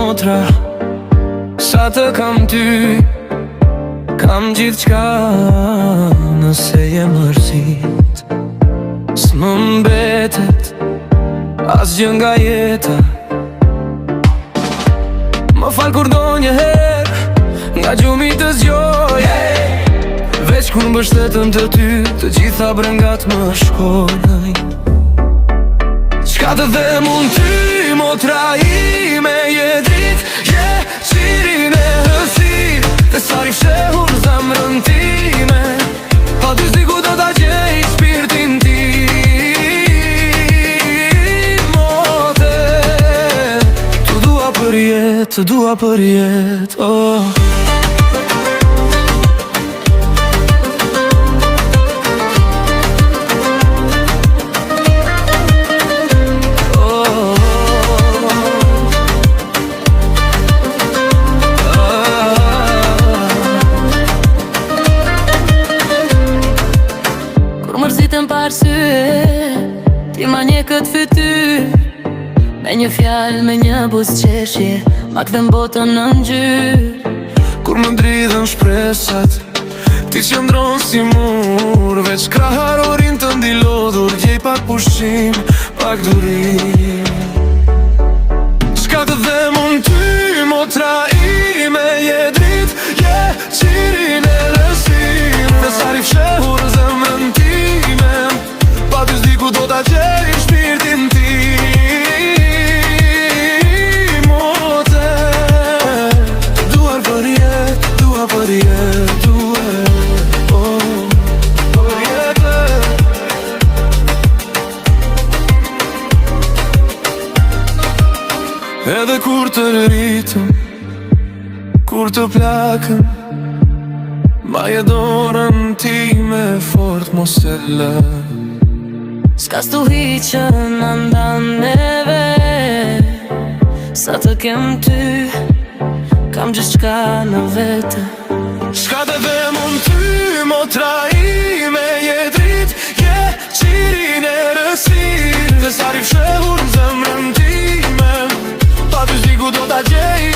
motra, sa të kam ty, kam gjithë qka nëse je mërzit. S'më mbetet asgjë nga jeta. Më fal kur do njëherë nga gjumi të zgjoj, veç kur mbështetëm të ty, të gjitha brengat më shkojnë. Qka të them unë ty, motra ime, je drit, je qirin e hësir, dhe sari fshehur zemrën time, pa ty s'diku do t'a gjej shpirtin tim. Moter, të dua për jet, të dua për jet, oh. Mërzitëm parsye, ti ma nje këtë fytyr, me një fjallë, me një buzëqeshje, ma këdhem botën në ngjyrë. Kur më dridhen shpresat, ti qëndron si mur, veç kraharorin të ndilodhur, gjej pak pushim, pak durim. Qka të them unë ty, motra ime, je drit, je qirin e lësim, dhe sari fshehur zemrën time, pa ty s'diku do t'a gjej shpirtin tim. Moter, duar për jet, dua për jet, duar, oh, për jetë. Edhe kur të rritëm, kur të plakëm, ma je dorën time fort mos e lë. S'ka stuhi që në ndan neve, sa të kem ty, kam gjithë qka në vete. Shka të them unë ty, motra ime, je drit, je qirin e rësir, dhe sari fshehur në zemrën time, pa ty s'diku do t'a gjej